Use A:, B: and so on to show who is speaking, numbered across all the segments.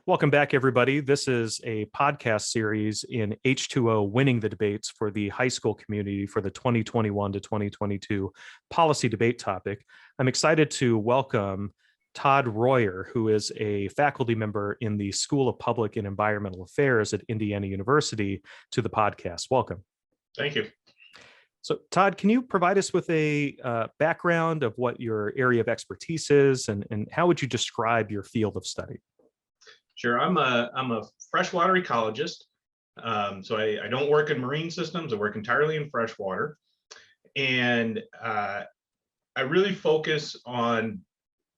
A: Welcome back, everybody. This is a podcast series in H20 Winning the Debates for the high school community for the 2021 to 2022 policy debate topic. I'm excited to welcome Todd Royer, who is a faculty member in the School of Public and Environmental Affairs at Indiana University, to the podcast. Welcome.
B: Thank you.
A: So, Todd, can you provide us with a background of what your area of expertise is, and how would you describe your field of study?
B: Sure. I'm a freshwater ecologist. So I don't work in marine systems. I work entirely in freshwater. And I really focus on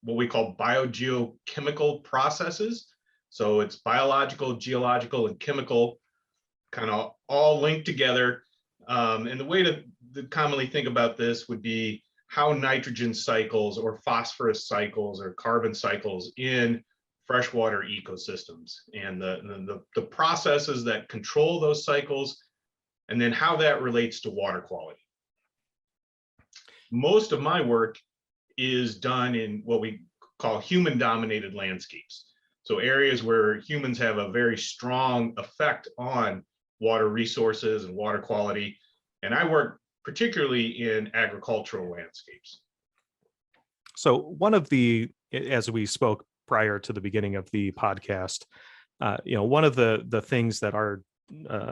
B: what we call biogeochemical processes. So it's biological, geological, and chemical, kind of all linked together. And the way to commonly think about this would be how nitrogen cycles or phosphorus cycles or carbon cycles in freshwater ecosystems and the processes that control those cycles, and then how that relates to water quality. Most of my work is done in what we call human-dominated landscapes. So areas where humans have a very strong effect on water resources and water quality. And I work particularly in agricultural landscapes.
A: So one of the, as we spoke prior to the beginning of the podcast, one of the things that our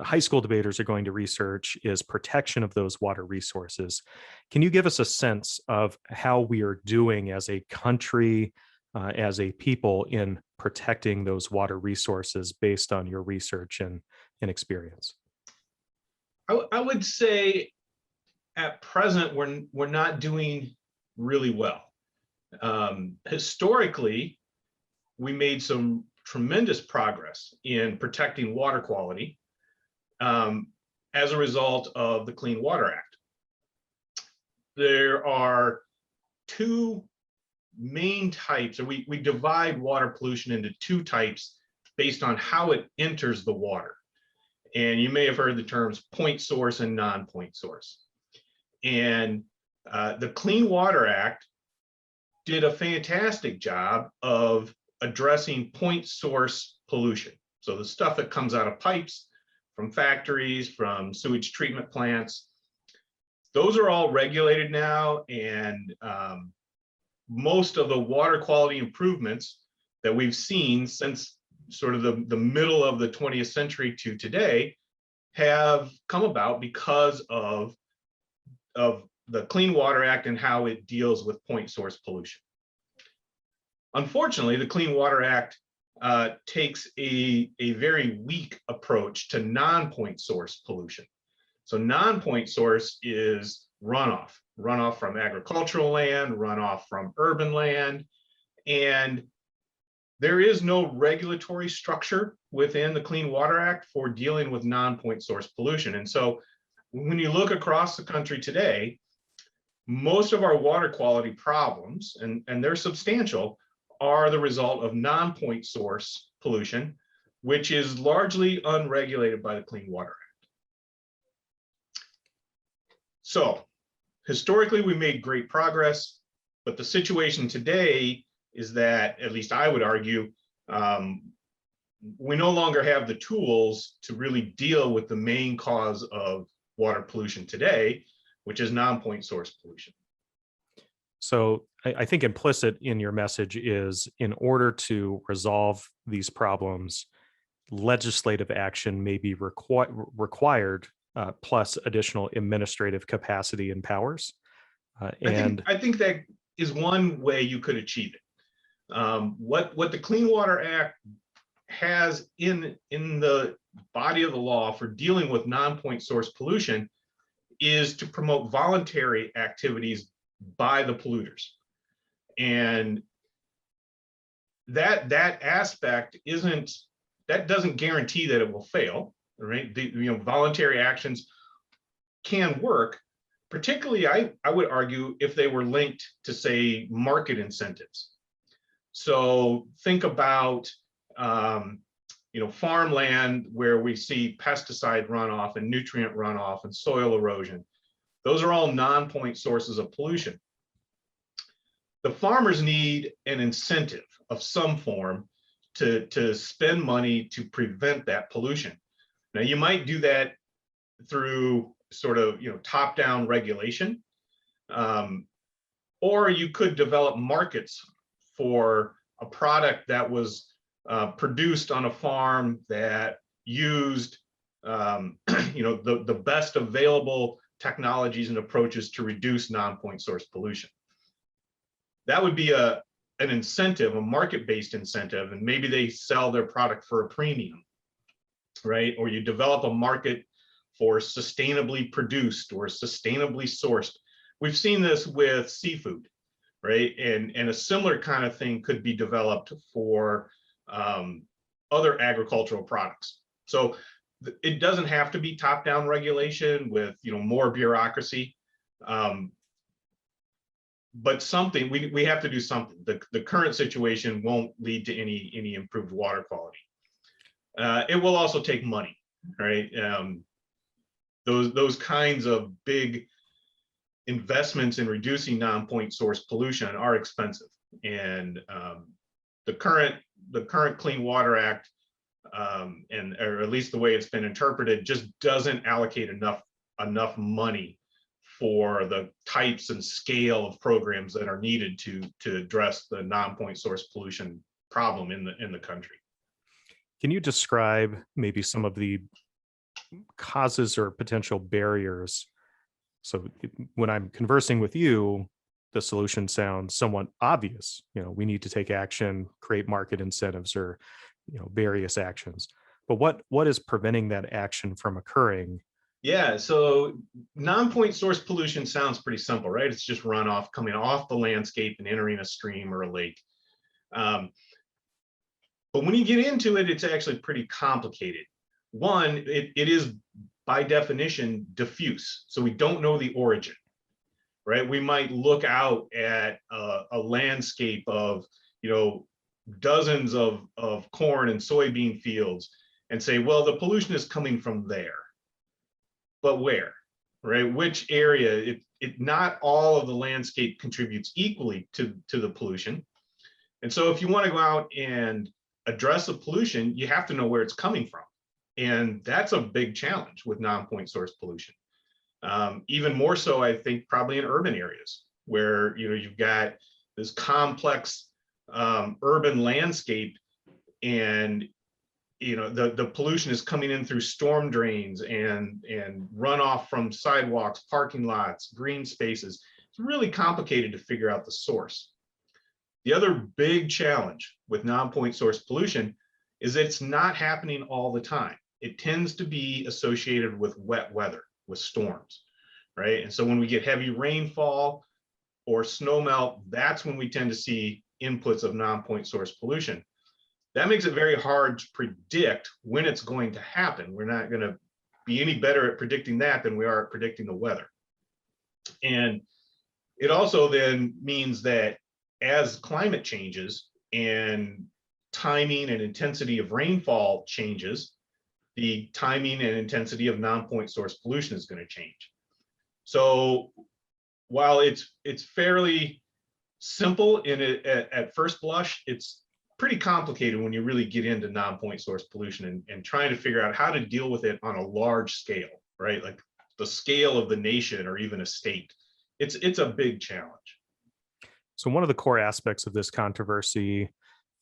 A: high school debaters are going to research is protection of those water resources. Can you give us a sense of how we are doing as a country, as a people, in protecting those water resources based on your research and experience?
B: I would say at present, we're not doing really well. Historically, we made some tremendous progress in protecting water quality as a result of the Clean Water Act. There are two main types, or we divide water pollution into two types based on how it enters the water. And you may have heard the terms point source and non-point source. And the Clean Water Act did a fantastic job of addressing point source pollution. So the stuff that comes out of pipes, from factories, from sewage treatment plants, those are all regulated now. And most of the water quality improvements that we've seen since sort of the middle of the 20th century to today have come about because of the Clean Water Act and how it deals with point source pollution. Unfortunately, the Clean Water Act takes a very weak approach to non-point source pollution. So non-point source is runoff from agricultural land, runoff from urban land, and there is no regulatory structure within the Clean Water Act for dealing with non-point source pollution. And so when you look across the country today, most of our water quality problems, and they're substantial, are the result of non-point source pollution, which is largely unregulated by the Clean Water Act. So historically, we made great progress, but the situation today is that, at least I would argue, we no longer have the tools to really deal with the main cause of water pollution today, which is non-point source pollution.
A: So I think implicit in your message is, in order to resolve these problems, legislative action may be required, plus additional administrative capacity and powers.
B: I think that is one way you could achieve it. What the Clean Water Act has in the body of the law for dealing with non-point source pollution is to promote voluntary activities by the polluters. And that aspect doesn't guarantee that it will fail, right? Voluntary actions can work, particularly I would argue if they were linked to, say, market incentives. So think about farmland where we see pesticide runoff and nutrient runoff and soil erosion. Those are all non-point sources of pollution. The farmers need an incentive of some form to spend money to prevent that pollution. Now, you might do that through sort of, top-down regulation, or you could develop markets for a product that was produced on a farm that used, the best available technologies and approaches to reduce non-point source pollution. That would be an incentive, a market-based incentive, and maybe they sell their product for a premium, right? Or you develop a market for sustainably produced or sustainably sourced. We've seen this with seafood, right? And a similar kind of thing could be developed for other agricultural products. So it doesn't have to be top-down regulation with more bureaucracy, but something we have to do something. The current situation won't lead to any improved water quality. It will also take money, right? Those kinds of big investments in reducing non-point source pollution are expensive, and the current Clean Water Act, or at least the way it's been interpreted, just doesn't allocate enough money for the types and scale of programs that are needed to address the non-point source pollution problem in the country.
A: Can you describe maybe some of the causes or potential barriers? So when I'm conversing with you, the solution sounds somewhat obvious. We need to take action, create market incentives, or various actions. But what is preventing that action from occurring?
B: Yeah, so non-point source pollution sounds pretty simple, right? It's just runoff coming off the landscape and entering a stream or a lake. But when you get into it, it's actually pretty complicated. One, it is by definition diffuse, so we don't know the origin, right? We might look out at a landscape of dozens of corn and soybean fields and say, well, the pollution is coming from there. But where, right? Which area? Not all of the landscape contributes equally to the pollution. And so if you want to go out and address the pollution, you have to know where it's coming from. And that's a big challenge with non-point source pollution. Even more so, I think, probably in urban areas where you've got this complex urban landscape, and the pollution is coming in through storm drains and runoff from sidewalks, parking lots, green spaces. It's really complicated to figure out the source. The other big challenge with non-point source pollution is that it's not happening all the time. It tends to be associated with wet weather, with storms, right? And so when we get heavy rainfall or snowmelt, that's when we tend to see inputs of non-point source pollution. That makes it very hard to predict when it's going to happen. We're not going to be any better at predicting that than we are at predicting the weather. And it also then means that as climate changes and timing and intensity of rainfall changes, the timing and intensity of non-point source pollution is going to change. So while it's fairly simple at first blush, it's pretty complicated when you really get into non-point source pollution and trying to figure out how to deal with it on a large scale, right? Like the scale of the nation or even a state. It's a big challenge.
A: So one of the core aspects of this controversy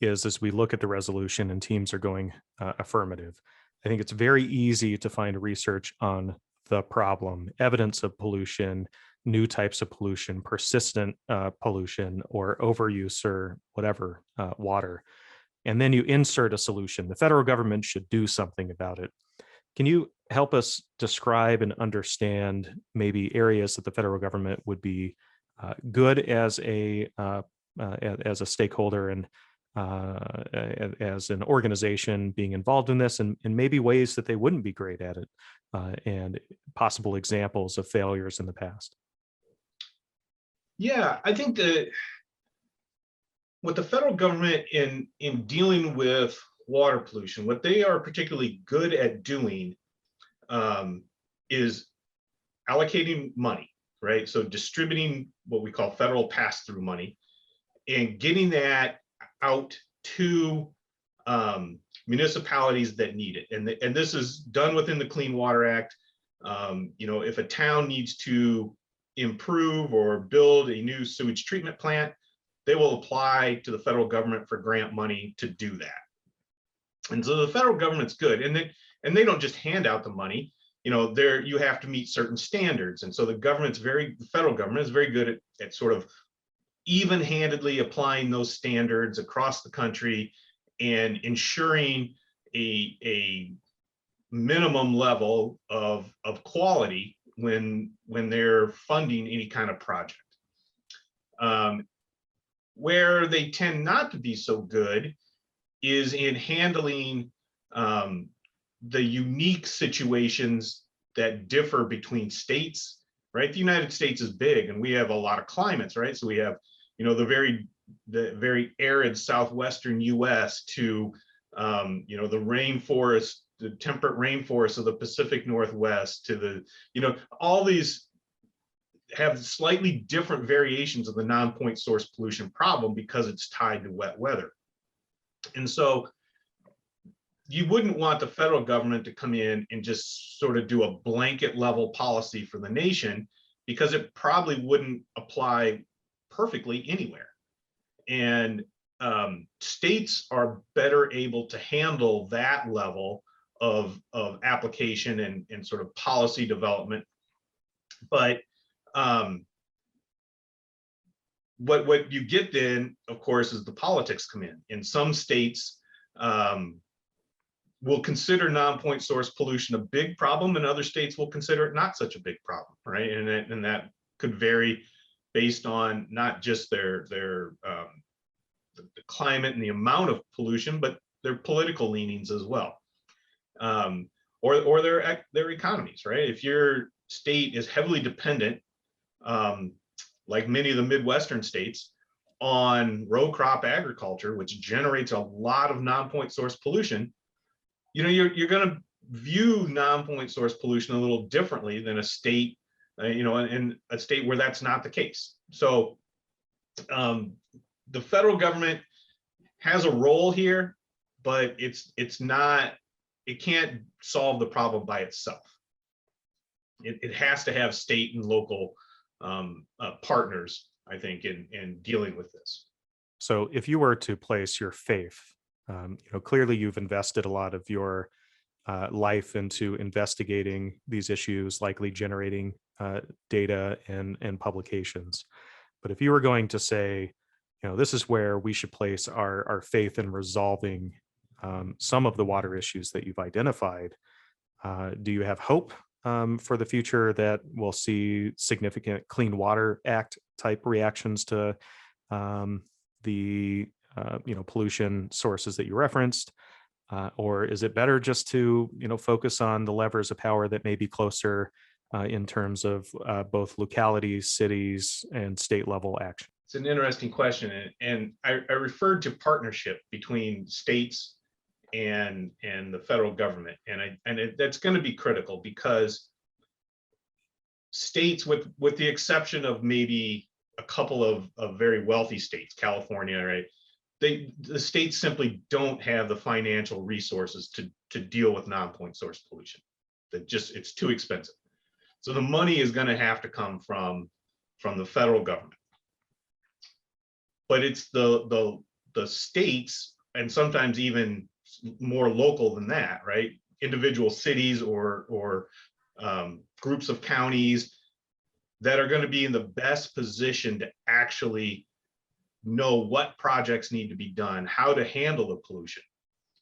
A: is, as we look at the resolution and teams are going affirmative, I think it's very easy to find research on the problem, evidence of pollution, new types of pollution, persistent pollution, or overuse or whatever water. And then you insert a solution. The federal government should do something about it. Can you help us describe and understand maybe areas that the federal government would be good as a stakeholder and as an organization being involved in this, and maybe ways that they wouldn't be great at it, and possible examples of failures in the past?
B: Yeah, I think that what the federal government in dealing with water pollution, what they are particularly good at doing is allocating money, right? So distributing what we call federal pass-through money and getting that out to municipalities that need it. And this is done within the Clean Water Act. If a town needs to improve or build a new sewage treatment plant, they will apply to the federal government for grant money to do that. And so the federal government's good. And they don't just hand out the money. You have to meet certain standards. And so the federal government is very good at sort of even-handedly applying those standards across the country and ensuring a minimum level of quality when they're funding any kind of project. Where they tend not to be so good is in handling the unique situations that differ between states, right? The United States is big and we have a lot of climates, right? So we have, the very arid southwestern US to, the rainforest, the temperate rainforest of the Pacific Northwest to the, all these have slightly different variations of the non-point source pollution problem because it's tied to wet weather. And so you wouldn't want the federal government to come in and just sort of do a blanket level policy for the nation, because it probably wouldn't apply perfectly anywhere. And states are better able to handle that level of application and sort of policy development. But what you get then, of course, is the politics come in. In some states, will consider non-point source pollution a big problem, and other states will consider it not such a big problem, right? And that could vary based on not just the climate and the amount of pollution, but their political leanings as well, or their economies, right? If your state is heavily dependent, like many of the Midwestern states, on row crop agriculture, which generates a lot of non-point source pollution, you're going to view non-point source pollution a little differently than a state, in a state where that's not the case. So the federal government has a role here, but it can't solve the problem by itself. It has to have state and local partners, I think, in dealing with this.
A: So if you were to place your faith, clearly you've invested a lot of your life into investigating these issues, likely generating data and publications. But if you were going to say, this is where we should place our faith in resolving some of the water issues that you've identified, do you have hope for the future that we'll see significant Clean Water Act type reactions to the pollution sources that you referenced, or is it better just to focus on the levers of power that may be closer in terms of both localities, cities, and state level action?
B: It's an interesting question, and I referred to partnership between states and the federal government, and that's going to be critical, because states, with the exception of maybe a couple of very wealthy states, California, right? The states simply don't have the financial resources to deal with non-point source pollution. It's too expensive. So the money is going to have to come from the federal government. But it's the states, and sometimes even more local than that, right? Individual cities or groups of counties that are going to be in the best position to actually know what projects need to be done, how to handle the pollution,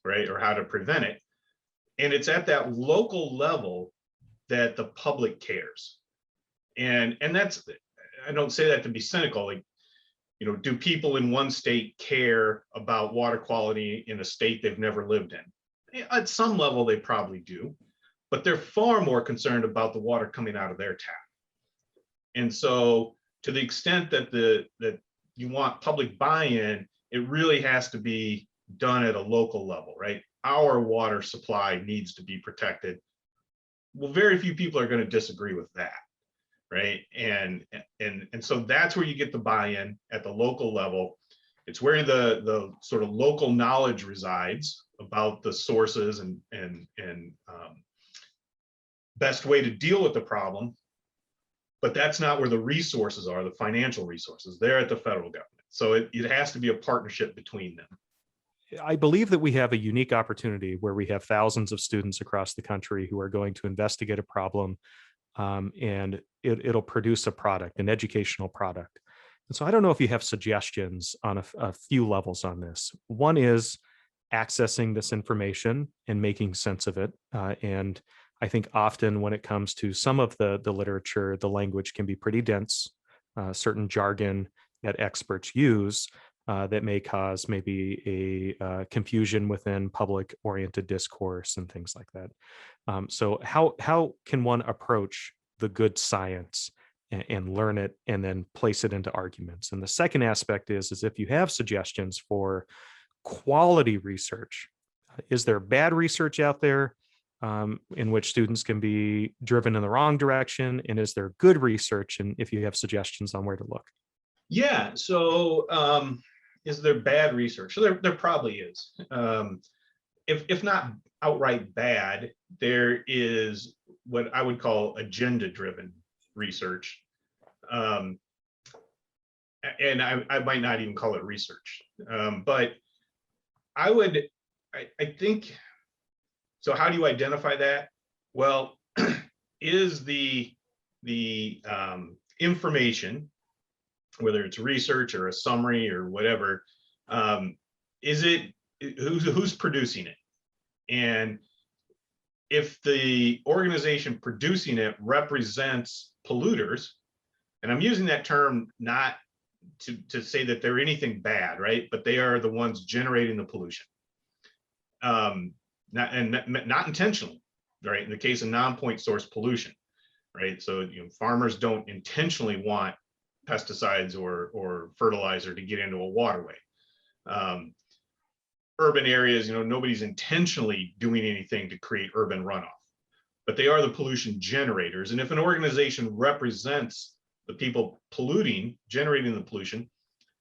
B: right? Or how to prevent it. And it's at that local level that the public cares. And that's, I don't say that to be cynical, like, do people in one state care about water quality in a state they've never lived in? At some level, they probably do, but they're far more concerned about the water coming out of their tap. And so to the extent that you want public buy-in, it really has to be done at a local level, right? Our water supply needs to be protected. Well, very few people are going to disagree with that, right? And so that's where you get the buy-in at the local level. It's where the sort of local knowledge resides about the sources and best way to deal with the problem. But that's not where the resources are, the financial resources. They're at the federal government. So it has to be a partnership between them.
A: I believe that we have a unique opportunity where we have thousands of students across the country who are going to investigate a problem, and it'll produce a product, an educational product. And so I don't know if you have suggestions on a few levels on this. One is accessing this information and making sense of it. And I think often when it comes to some of the literature, the language can be pretty dense, certain jargon that experts use that may cause maybe a confusion within public-oriented discourse and things like that. So how can one approach the good science and learn it and then place it into arguments? And the second aspect is if you have suggestions for quality research, is there bad research out there in which students can be driven in the wrong direction? And is there good research? And if you have suggestions on where to look?
B: Yeah, so is there bad research? So there probably is. If not outright bad, there is what I would call agenda-driven research. And I might not even call it research, but I think, so how do you identify that? Well, is the information, whether it's research or a summary or whatever, who's producing it? And if the organization producing it represents polluters, and I'm using that term not to say that they're anything bad, right? But they are the ones generating the pollution, not intentionally, right? In the case of non-point source pollution, right? So farmers don't intentionally want pesticides or fertilizer to get into a waterway. Urban areas, nobody's intentionally doing anything to create urban runoff, but they are the pollution generators. And if an organization represents the people generating the pollution,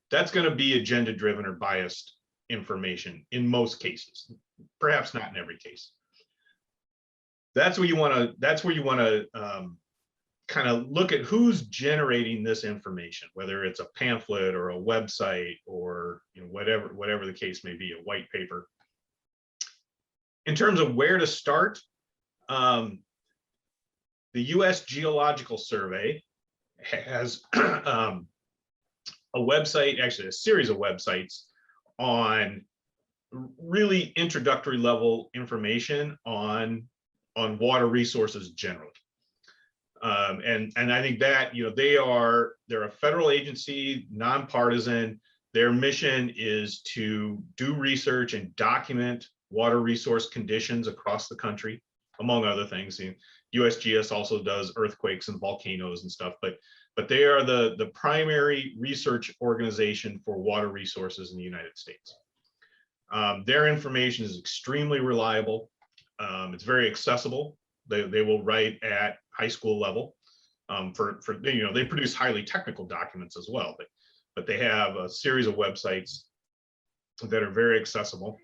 B: that's going to be agenda-driven or biased information in most cases, perhaps not in every case. That's where you want to kind of look at who's generating this information, whether it's a pamphlet or a website or whatever the case may be, a white paper. In terms of where to start, the U.S. Geological Survey has a website, actually a series of websites on really introductory level information on water resources generally. And I think that they're a federal agency, nonpartisan. Their mission is to do research and document water resource conditions across the country, among other things. USGS also does earthquakes and volcanoes and stuff, but they are the primary research organization for water resources in the United States. Their information is extremely reliable. It's very accessible. They will write at high school level. They produce highly technical documents as well, but they have a series of websites that are very accessible.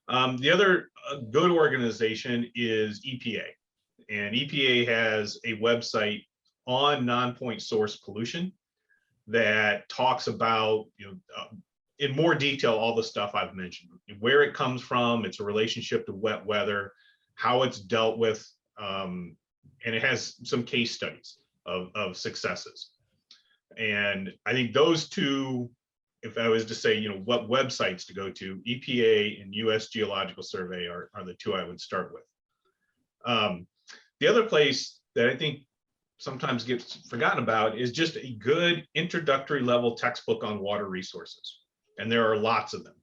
B: The other good organization is EPA, and EPA has a website on non-point source pollution that talks about in more detail all the stuff I've mentioned, where it comes from, its relationship to wet weather, how it's dealt with, and it has some case studies of successes. And I think those two, if I was to say, what websites to go to, EPA and US Geological Survey are the two I would start with. The other place that I think sometimes gets forgotten about is just a good introductory level textbook on water resources. And there are lots of them.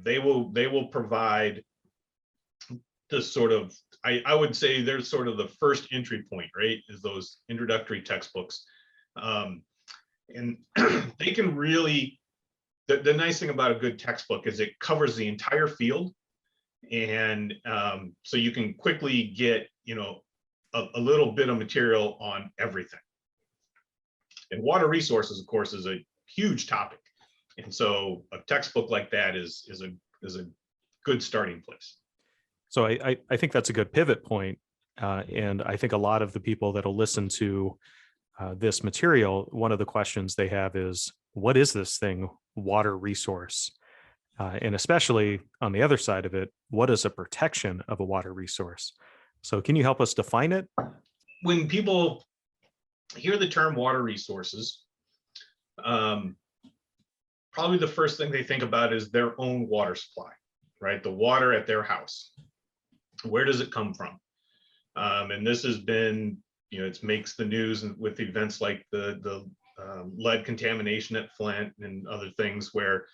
B: They will provide this sort of, I would say they're sort of the first entry point, right? Is those introductory textbooks. And they can really, the nice thing about a good textbook is it covers the entire field. And so you can quickly get, a little bit of material on everything. And water resources, of course, is a huge topic. And so a textbook like that is a good starting place.
A: So I think that's a good pivot point. And I think a lot of the people that'll listen to this material, one of the questions they have is, what is this thing, water resource? And especially on the other side of it, what is a protection of a water resource? So can you help us define it?
B: When people hear the term water resources, probably the first thing they think about is their own water supply, right? The water at their house. Where does it come from? And this has been, it makes the news with events like the lead contamination at Flint and other things where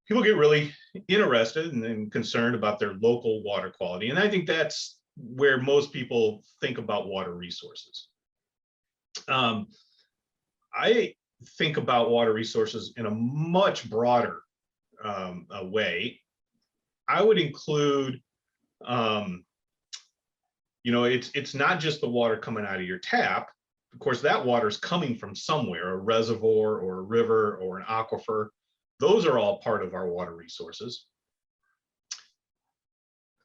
B: people get really interested and concerned about their local water quality. And I think that's where most people think about water resources. I think about water resources in a much broader way. I would include, it's not just the water coming out of your tap. Of course, that water is coming from somewhere, a reservoir or a river or an aquifer. Those are all part of our water resources.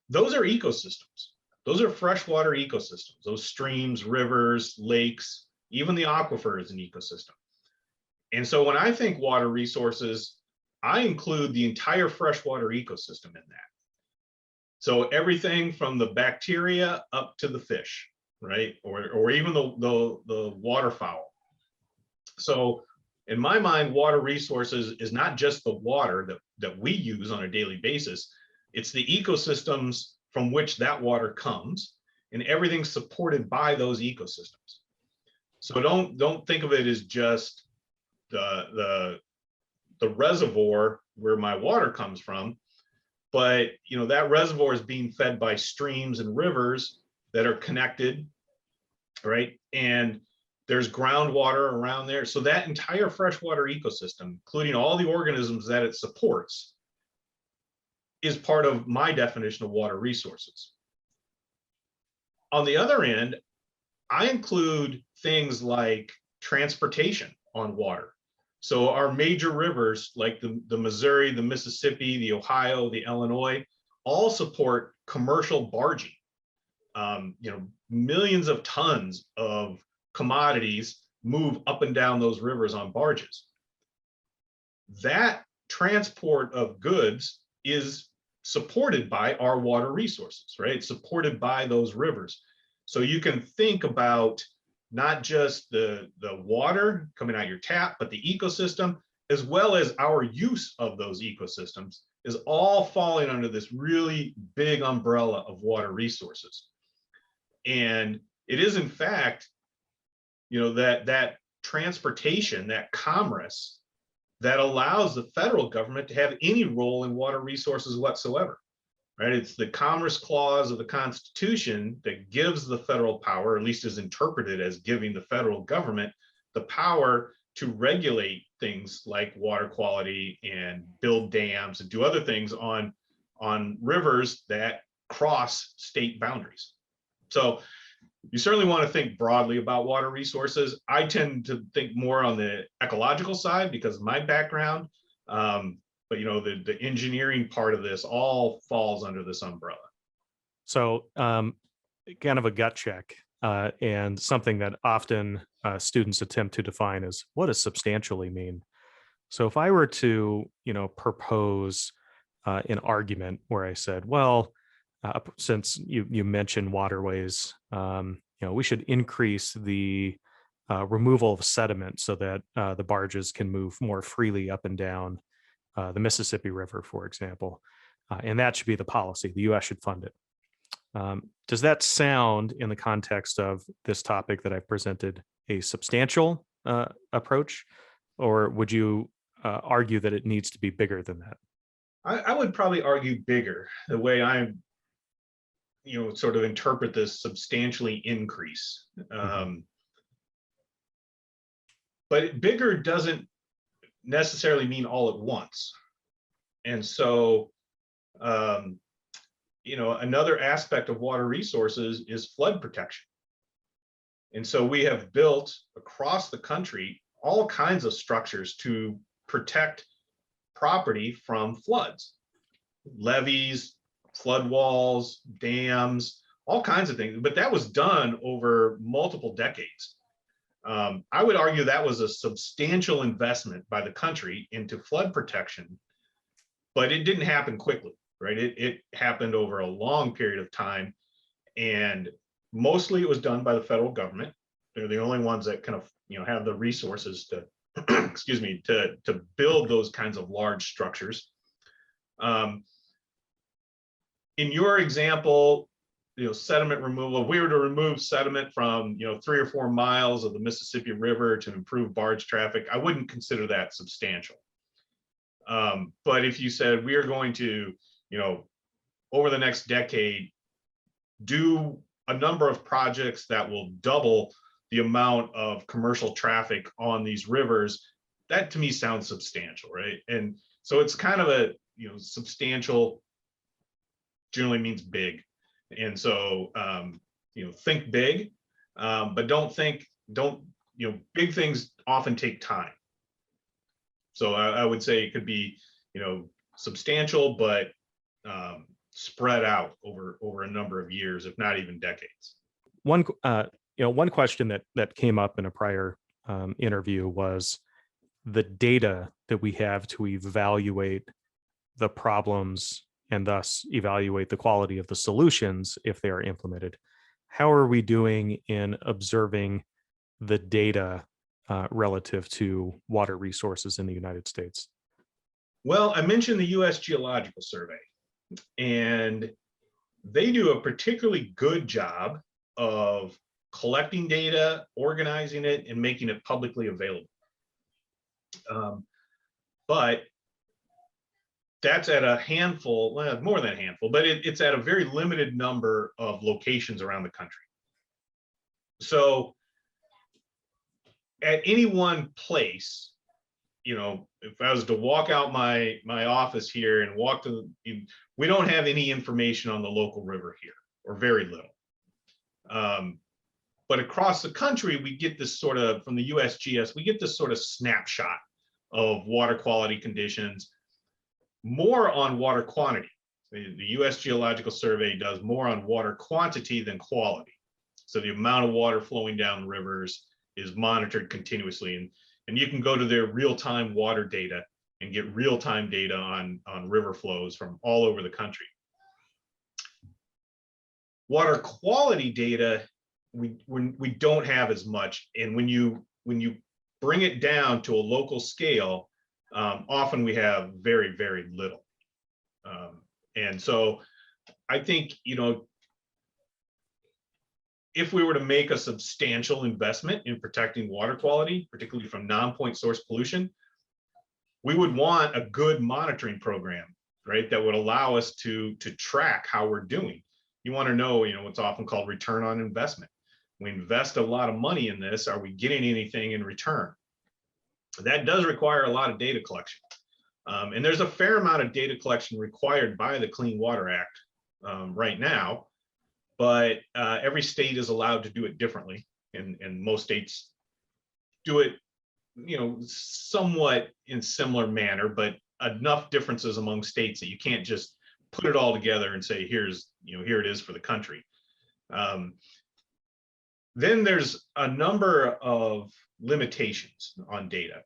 B: Those are ecosystems. Those are freshwater ecosystems. Those streams, rivers, lakes, even the aquifer is an ecosystem. And so when I think water resources, I include the entire freshwater ecosystem in that. So everything from the bacteria up to the fish, right? Or even the waterfowl. So in my mind, water resources is not just the water that we use on a daily basis. It's the ecosystems from which that water comes and everything supported by those ecosystems. So don't think of it as just the reservoir where my water comes from, but that reservoir is being fed by streams and rivers that are connected, right? And there's groundwater around there. So that entire freshwater ecosystem, including all the organisms that it supports, is part of my definition of water resources. On the other end, I include things like transportation on water. So our major rivers like the Missouri, the Mississippi, the Ohio, the Illinois, all support commercial barging. Millions of tons of commodities move up and down those rivers on barges. That transport of goods is supported by our water resources, right? It's supported by those rivers. So you can think about not just the water coming out your tap, but the ecosystem, as well as our use of those ecosystems, is all falling under this really big umbrella of water resources. And it is, in fact, that transportation, that commerce, that allows the federal government to have any role in water resources whatsoever, right? It's the Commerce Clause of the Constitution that gives the federal power, or at least is interpreted as giving the federal government the power to regulate things like water quality and build dams and do other things on rivers that cross state boundaries. So you certainly want to think broadly about water resources. I tend to think more on the ecological side because of my background. But the engineering part of this all falls under this umbrella.
A: So kind of a gut check and something that often students attempt to define is, what does substantially mean? So if I were to, propose an argument where I said, well, since you mentioned waterways, we should increase the removal of sediment so that the barges can move more freely up and down the Mississippi River, for example. And that should be the policy. The U.S. should fund it. Does that sound, in the context of this topic that I've presented, a substantial approach? Or would you argue that it needs to be bigger than that?
B: I would probably argue bigger. The way I sort of interpret this substantially increase. But bigger doesn't necessarily mean all at once. And so, another aspect of water resources is flood protection. And so we have built across the country all kinds of structures to protect property from floods, levees, flood walls, dams, all kinds of things. But that was done over multiple decades. I would argue that was a substantial investment by the country into flood protection, but it didn't happen quickly, right? It happened over a long period of time, and mostly it was done by the federal government. They're the only ones that kind of, have the resources to, excuse me, to build those kinds of large structures. In your example, sediment removal, if we were to remove sediment from, 3 or 4 miles of the Mississippi River to improve barge traffic, I wouldn't consider that substantial. But if you said we are going to, over the next decade, do a number of projects that will double the amount of commercial traffic on these rivers, that to me sounds substantial, right? And so it's kind of a, substantial generally means big. And so, think big, but big things often take time. So I would say it could be, substantial, but spread out over a number of years, if not even decades.
A: One question that came up in a prior interview was the data that we have to evaluate the problems and thus evaluate the quality of the solutions if they are implemented. How are we doing in observing the data relative to water resources in the United States?
B: Well, I mentioned the U.S. Geological Survey, and they do a particularly good job of collecting data, organizing it, and making it publicly available. But that's at a handful, well, more than a handful, but it's at a very limited number of locations around the country. So at any one place, if I was to walk out my office here and walk to, we don't have any information on the local river here, or very little. But across the country, we get this sort of, from the USGS, we get this sort of snapshot of water quality conditions, more on water quantity. The U.S. Geological Survey does more on water quantity than quality. So the amount of water flowing down rivers is monitored continuously. And you can go to their real-time water data and get real-time data on river flows from all over the country. Water quality data, we don't have as much. And when you bring it down to a local scale, often we have very, very little. And so I think, if we were to make a substantial investment in protecting water quality, particularly from non-point source pollution, we would want a good monitoring program, right? That would allow us to track how we're doing. You want to know, what's often called return on investment. We invest a lot of money in this. Are we getting anything in return? That does require a lot of data collection. And there's a fair amount of data collection required by the Clean Water Act right now, but every state is allowed to do it differently. And most states do it, somewhat in similar manner, but enough differences among states that you can't just put it all together and say, here it is for the country. Then there's a number of limitations on data.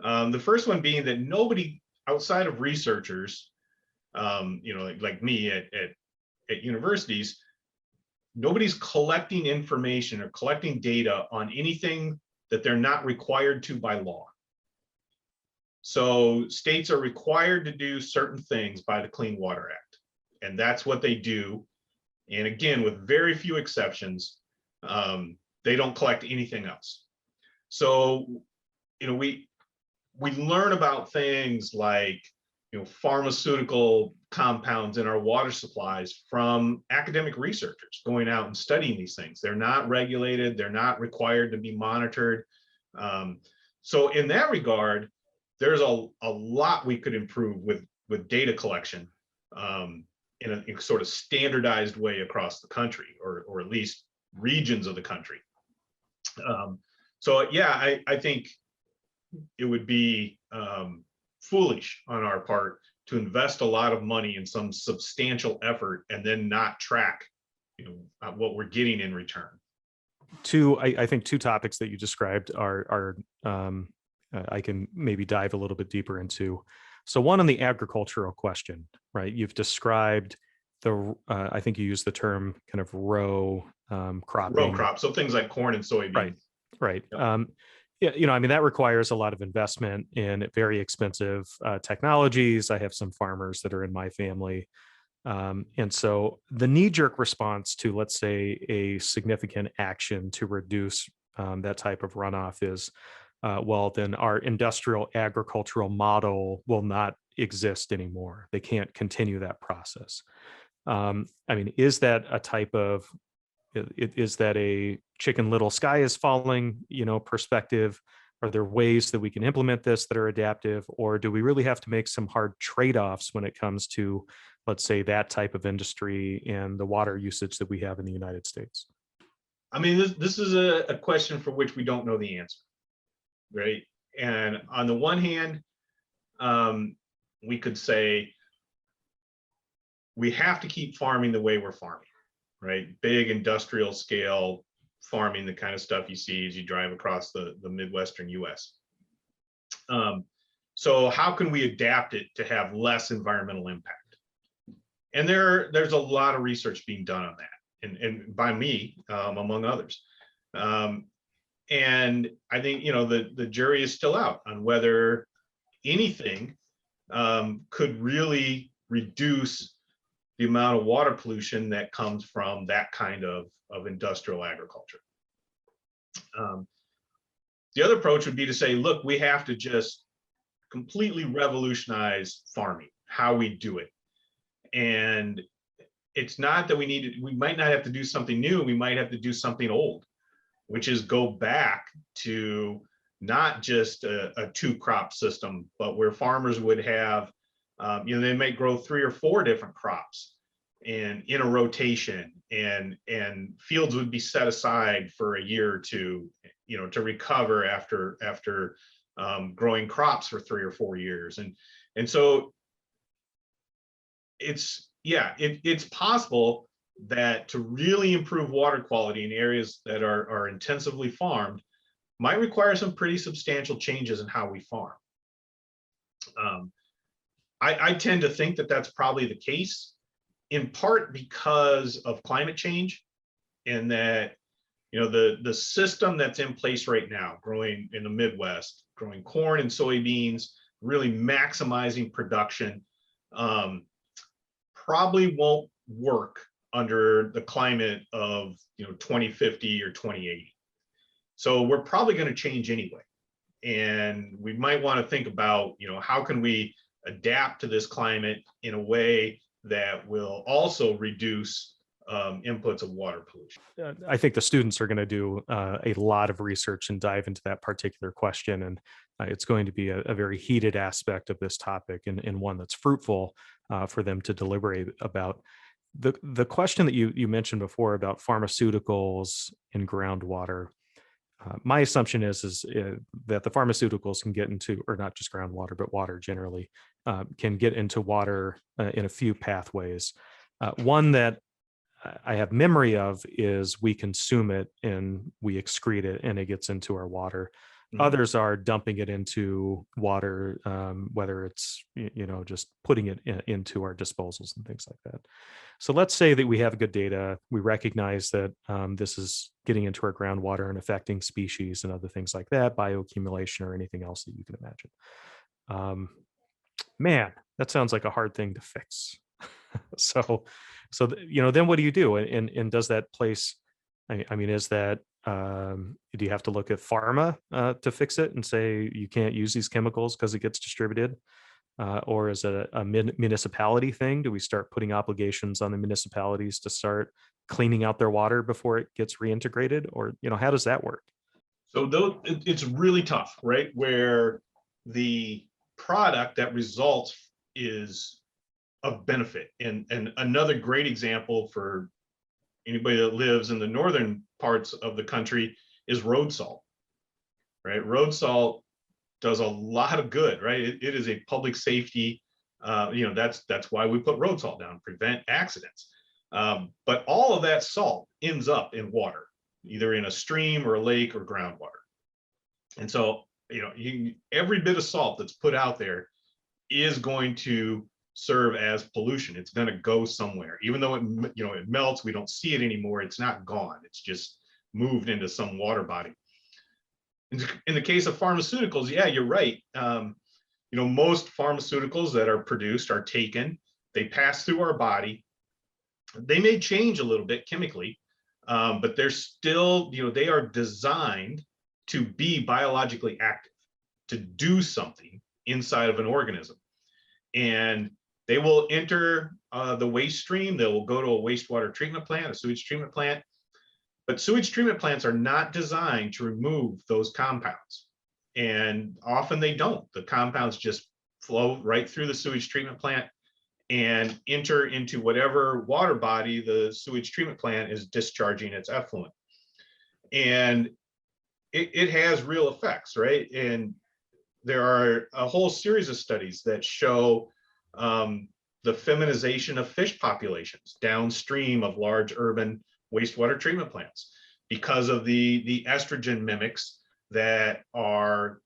B: The first one being that nobody outside of researchers, like me at universities, nobody's collecting information or collecting data on anything that they're not required to by law. So states are required to do certain things by the Clean Water Act, and that's what they do. And again, with very few exceptions, they don't collect anything else. So, we learn about things like, pharmaceutical compounds in our water supplies from academic researchers going out and studying these things. They're not regulated. They're not required to be monitored. So in that regard, there's a lot we could improve with data collection in a sort of standardized way across the country, or at least regions of the country. So yeah, I think it would be foolish on our part to invest a lot of money in some substantial effort and then not track, what we're getting in return.
A: I think two topics that you described are I can maybe dive a little bit deeper into. So one on the agricultural question, right? You've described I think you used the term kind of row cropping.
B: Row crop, so things like corn and soybeans.
A: Right.
B: Yep.
A: Yeah, I mean, that requires a lot of investment in very expensive technologies. I have some farmers that are in my family. And so the knee-jerk response to, let's say, a significant action to reduce that type of runoff is, well, then our industrial agricultural model will not exist anymore. They can't continue that process. I mean, is that a type of, is that a chicken little sky is falling, perspective? Are there ways that we can implement this that are adaptive, or do we really have to make some hard trade-offs when it comes to, let's say, that type of industry and the water usage that we have in the United States?
B: I mean, this is a question for which we don't know the answer, right? And on the one hand, we could say we have to keep farming the way we're farming, right? Big industrial scale farming, the kind of stuff you see as you drive across the Midwestern US. So how can we adapt it to have less environmental impact? And there's a lot of research being done on that, and by me, among others. And I think, the jury is still out on whether anything could really reduce the amount of water pollution that comes from that kind of industrial agriculture. The other approach would be to say, look, we have to just completely revolutionize farming, how we do it. And it's not that we might not have to do something new, we might have to do something old, which is go back to not just a two crop system, but where farmers would have, they might grow 3 or 4 different crops and in a rotation, and fields would be set aside for a year or two, to recover after growing crops for 3 or 4 years. And so it's possible that to really improve water quality in areas that are intensively farmed might require some pretty substantial changes in how we farm. I tend to think that that's probably the case, in part because of climate change, and that the system that's in place right now, growing in the Midwest, growing corn and soybeans, really maximizing production, probably won't work under the climate of 2050 or 2080. So we're probably going to change anyway, and we might want to think about how can we adapt to this climate in a way that will also reduce inputs of water pollution.
A: I think the students are going to do a lot of research and dive into that particular question, and it's going to be a very heated aspect of this topic, and one that's fruitful for them to deliberate about. The question that you mentioned before about pharmaceuticals in groundwater, my assumption is that the pharmaceuticals can get into, or not just groundwater, but water generally, can get into water in a few pathways. One that I have memory of is we consume it and we excrete it and it gets into our water. Mm-hmm. Others are dumping it into water, whether it's just putting it into our disposals and things like that. So let's say that we have good data. We recognize that this is getting into our groundwater and affecting species and other things like that, bioaccumulation or anything else that you can imagine. Man, that sounds like a hard thing to fix. So then what do you do? And does that place, I mean, is that, do you have to look at pharma to fix it and say you can't use these chemicals because it gets distributed? Or is it a municipality thing? Do we start putting obligations on the municipalities to start cleaning out their water before it gets reintegrated? Or, how does that work?
B: So it's really tough, right? Where the product that results is of benefit. And another great example for anybody that lives in the northern parts of the country is road salt, right? Road salt does a lot of good, right? It is a public safety, that's why we put road salt down, prevent accidents. But all of that salt ends up in water, either in a stream or a lake or groundwater. And so, every bit of salt that's put out there is going to serve as pollution. It's going to go somewhere, even though it melts, we don't see it anymore. It's not gone. It's just moved into some water body. In the case of pharmaceuticals, yeah, you're right. Most pharmaceuticals that are produced are taken, they pass through our body. They may change a little bit chemically, but they're still, they are designed to be biologically active, to do something inside of an organism. And they will enter the waste stream. They will go to a wastewater treatment plant, a sewage treatment plant. But sewage treatment plants are not designed to remove those compounds. And often they don't. The compounds just flow right through the sewage treatment plant and enter into whatever water body the sewage treatment plant is discharging its effluent. And it has real effects, right? And there are a whole series of studies that show the feminization of fish populations downstream of large urban wastewater treatment plants because of the estrogen mimics that are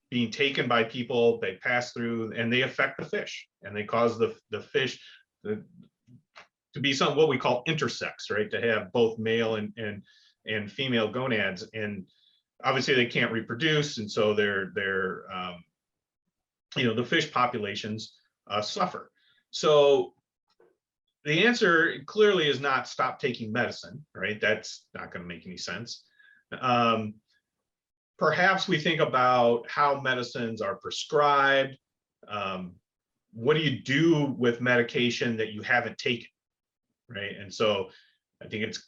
B: being taken by people. They pass through and they affect the fish, and they cause the fish to be what we call intersex, right? To have both male and female gonads, and obviously they can't reproduce, and so they're the fish populations suffer. So the answer clearly is not stop taking medicine, right? That's not going to make any sense. Perhaps we think about how medicines are prescribed. What do you do with medication that you haven't taken, right? And so I think it's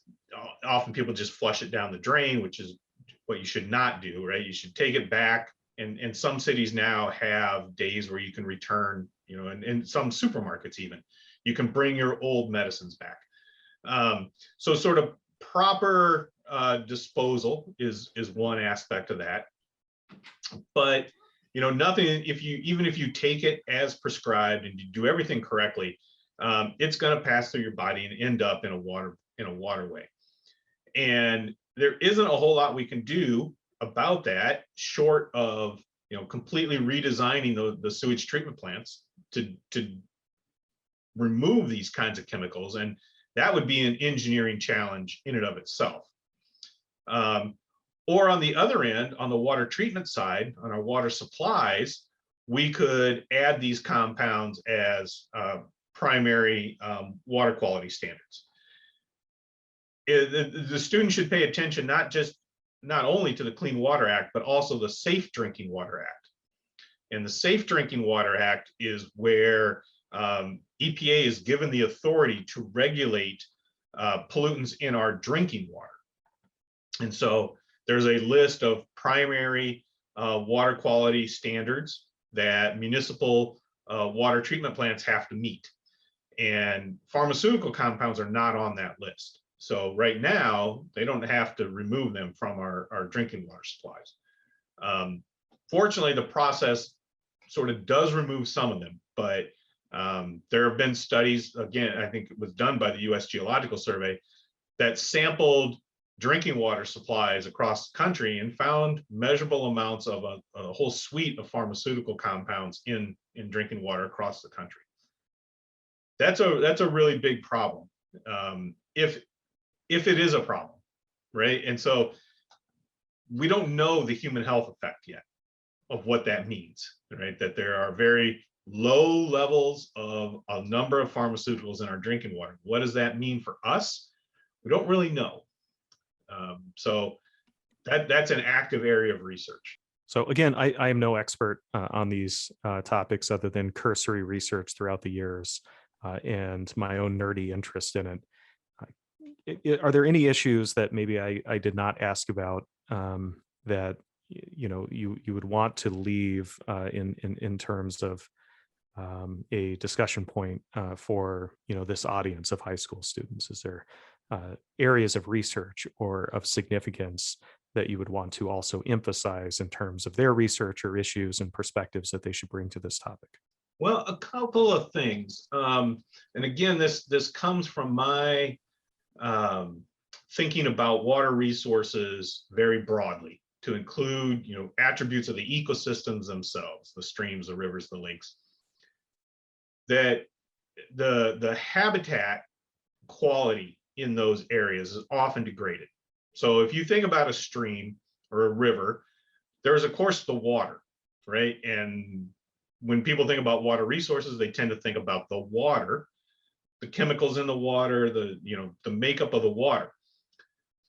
B: often people just flush it down the drain, which is what you should not do, right? You should take it back. And some cities now have days where you can return, and some supermarkets even, you can bring your old medicines back. So sort of proper disposal is one aspect of that. But nothing, even if you take it as prescribed and you do everything correctly, it's going to pass through your body and end up in a waterway. And there isn't a whole lot we can do about that, short of completely redesigning the sewage treatment plants to remove these kinds of chemicals, and that would be an engineering challenge in and of itself. Or on the other end, on the water treatment side, on our water supplies, we could add these compounds as primary water quality standards. The students should pay attention not only to the Clean Water Act, but also the Safe Drinking Water Act. And the Safe Drinking Water Act is where EPA is given the authority to regulate pollutants in our drinking water. And so there's a list of primary water quality standards that municipal water treatment plants have to meet. And pharmaceutical compounds are not on that list. So right now, they don't have to remove them from our drinking water supplies. Fortunately, the process sort of does remove some of them, but there have been studies, again, I think it was done by the US Geological Survey, that sampled drinking water supplies across the country and found measurable amounts of a whole suite of pharmaceutical compounds in drinking water across the country. That's a really big problem, if it is a problem, right? And so we don't know the human health effect yet of what that means, right? That there are very low levels of a number of pharmaceuticals in our drinking water. What does that mean for us? We don't really know. So that's an active area of research.
A: So again, I am no expert on these topics other than cursory research throughout the years and my own nerdy interest in it. Are there any issues that maybe I did not ask about that you would want to leave in terms of a discussion point for this audience of high school students? Is there areas of research or of significance that you would want to also emphasize in terms of their research or issues and perspectives that they should bring to this topic?
B: Well, a couple of things. And again, this comes from my thinking about water resources very broadly, to include, attributes of the ecosystems themselves, the streams, the rivers, the lakes. That the habitat quality in those areas is often degraded. So if you think about a stream or a river, there's of course the water, right? And when people think about water resources, they tend to think about the water, the chemicals in the water, the makeup of the water.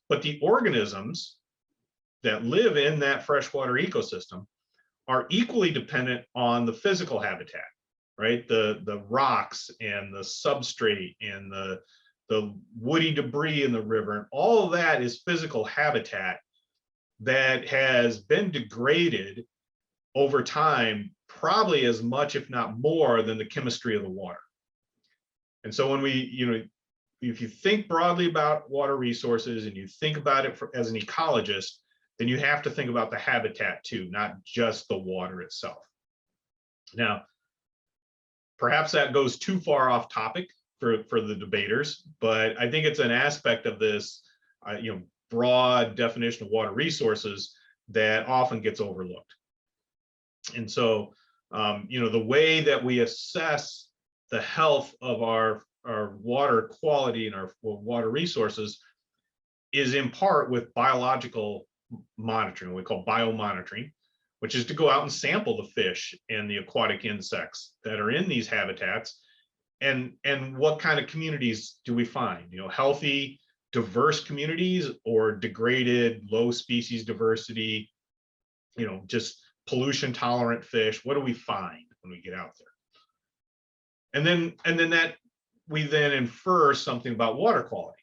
B: But the organisms that live in that freshwater ecosystem are equally dependent on the physical habitat, right? The rocks and the substrate and the woody debris in the river, and all of that is physical habitat that has been degraded over time, probably as much, if not more, than the chemistry of the water. And so when if you think broadly about water resources and you think about it as an ecologist, then you have to think about the habitat too, not just the water itself. Now, perhaps that goes too far off topic for the debaters, but I think it's an aspect of this, broad definition of water resources that often gets overlooked. And so, the way that we assess the health of our water quality and our water resources is in part with biological monitoring, we call biomonitoring, which is to go out and sample the fish and the aquatic insects that are in these habitats. And what kind of communities do we find? Healthy, diverse communities, or degraded, low species diversity, just pollution tolerant fish. What do we find when we get out there? And then that we then infer something about water quality.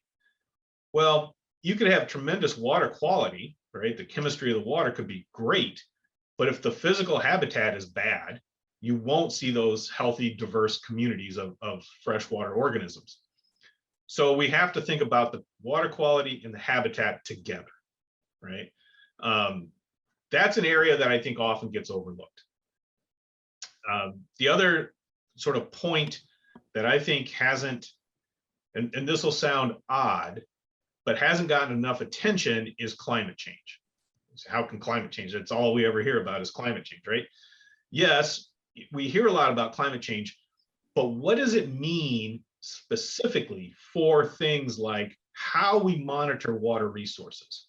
B: Well, you could have tremendous water quality, right? The chemistry of the water could be great, but if the physical habitat is bad, you won't see those healthy, diverse communities of freshwater organisms. So we have to think about the water quality and the habitat together, right? That's an area that I think often gets overlooked. The other sort of point that I think hasn't, and this will sound odd, but hasn't gotten enough attention is climate change. So how can climate change? That's all we ever hear about is climate change, right? Yes, we hear a lot about climate change, but what does it mean specifically for things like how we monitor water resources,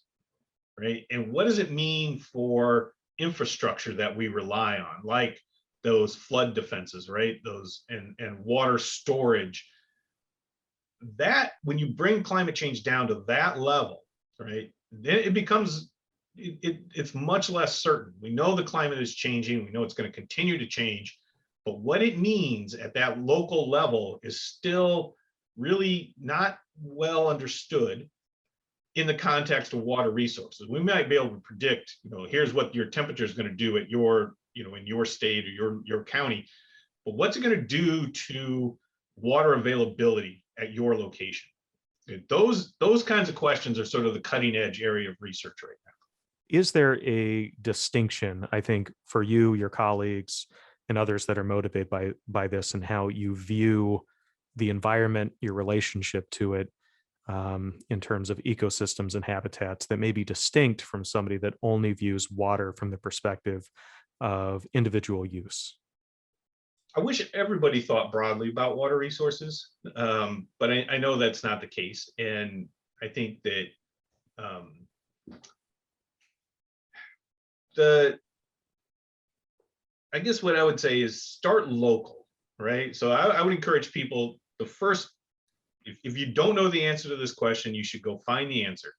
B: right? And what does it mean for infrastructure that we rely on, like those flood defenses, right? Those and water storage. That when you bring climate change down to that level, right, then it becomes it's much less certain. We know the climate is changing. We know it's going to continue to change, but what it means at that local level is still really not well understood in the context of water resources. We might be able to predict, here's what your temperature is going to do at your, in your state or your county, but what's it going to do to water availability at your location? Those kinds of questions are sort of the cutting edge area of research right now.
A: Is there a distinction, I think, for you, your colleagues, and others that are motivated by this, and how you view the environment, your relationship to it, in terms of ecosystems and habitats, that may be distinct from somebody that only views water from the perspective of individual use?
B: I wish everybody thought broadly about water resources, but I know that's not the case. And I think that I guess what I would say is start local, right? So I would encourage people, if you don't know the answer to this question, you should go find the answer.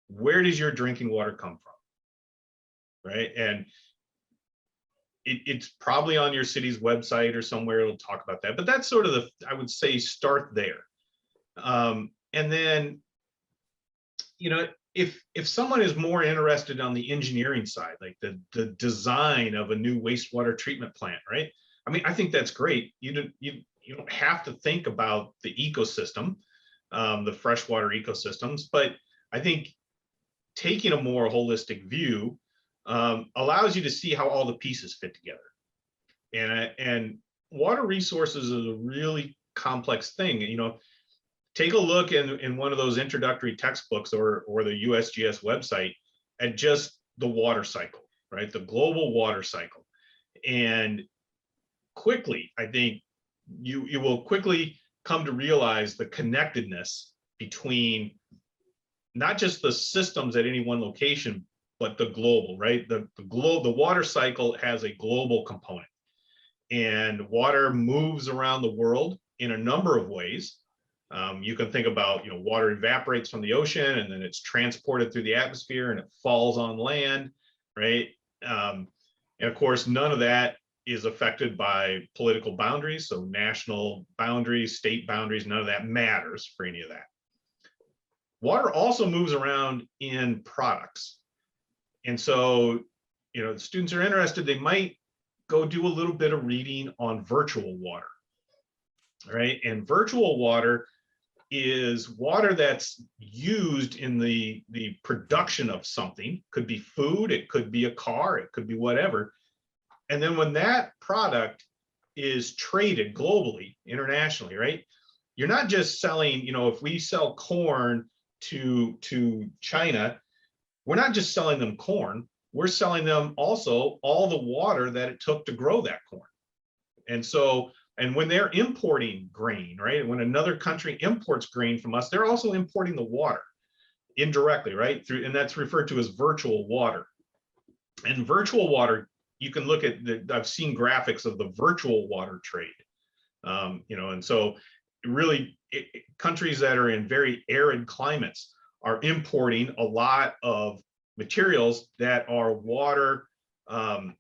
B: Where does your drinking water come from, right? And it's probably on your city's website or somewhere it'll talk about that, but that's sort of I would say start there. And then, if someone is more interested on the engineering side, like the design of a new wastewater treatment plant, right? I mean, I think that's great. You don't have to think about the ecosystem, the freshwater ecosystems, but I think taking a more holistic view allows you to see how all the pieces fit together. And water resources is a really complex thing. Take a look in one of those introductory textbooks or the USGS website at just the water cycle, right? The global water cycle. And quickly, I think you will quickly come to realize the connectedness between not just the systems at any one location, but the global, right? The water cycle has a global component, and water moves around the world in a number of ways. You can think about, water evaporates from the ocean and then it's transported through the atmosphere and it falls on land, right? And of course, none of that is affected by political boundaries. So national boundaries, state boundaries, none of that matters for any of that. Water also moves around in products. And so, the students are interested, they might go do a little bit of reading on virtual water, right? And virtual water is water that's used in the production of something. Could be food, it could be a car, it could be whatever. And then when that product is traded globally, internationally, right? You're not just selling, if we sell corn to China, we're not just selling them corn, we're selling them also all the water that it took to grow that corn. And when they're importing grain, right? When another country imports grain from us, they're also importing the water indirectly, right? And that's referred to as virtual water. And virtual water, you can look at I've seen graphics of the virtual water trade, and so really countries that are in very arid climates are importing a lot of materials that are water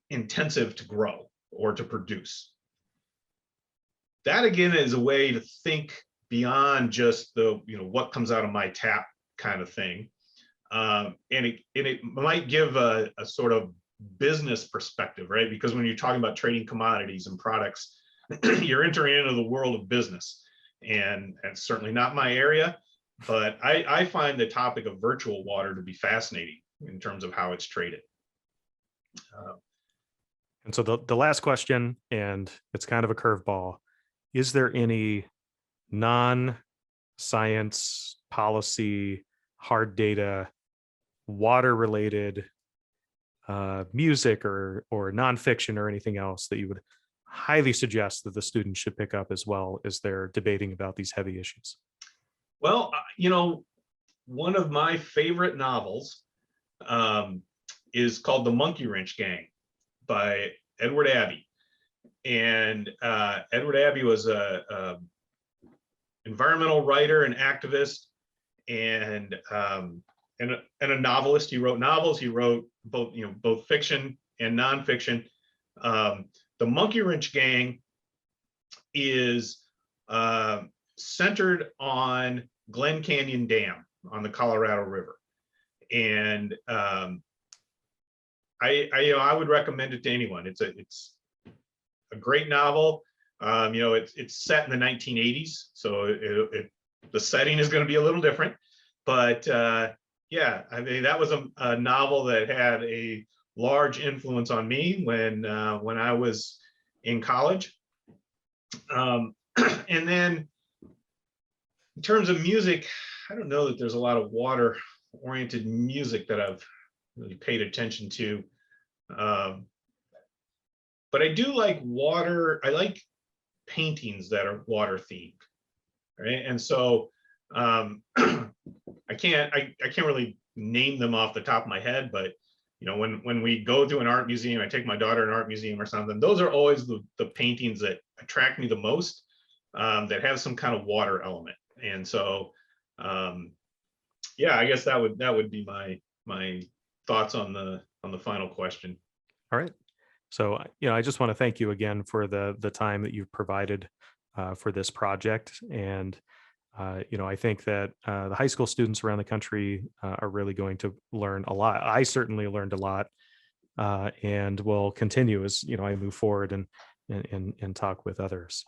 B: intensive to grow or to produce. That again is a way to think beyond just the, what comes out of my tap kind of thing. And it might give a sort of business perspective, right? Because when you're talking about trading commodities and products, you're entering into the world of business. And it's certainly not my area, but I find the topic of virtual water to be fascinating in terms of how it's traded.
A: And so the last question, and it's kind of a curveball, is there any non-science policy, hard data, water-related music or nonfiction or anything else that you would highly suggest that the students should pick up as well as they're debating about these heavy issues?
B: Well, one of my favorite novels is called The Monkey Wrench Gang by Edward Abbey. And Edward Abbey was a environmental writer and activist, and a novelist. He wrote novels. He wrote both fiction and nonfiction. The Monkey Wrench Gang is centered on Glen Canyon Dam on the Colorado River, and I would recommend it to anyone. It's a great novel. It's set in the 1980s, so the setting is going to be a little different, but yeah, I mean, that was a novel that had a large influence on me when I was in college. And then in terms of music, I don't know that there's a lot of water-oriented music that I've really paid attention to. But I do like water. I like paintings that are water themed, right? And so I can't really name them off the top of my head, but when we go to an art museum, I take my daughter to an art museum or something, those are always the paintings that attract me the most, that have some kind of water element. And so yeah, I guess that would be my thoughts on the final question.
A: All right. So, I just want to thank you again for the time that you've provided for this project. And, I think that the high school students around the country are really going to learn a lot. I certainly learned a lot, and will continue as, I move forward and talk with others.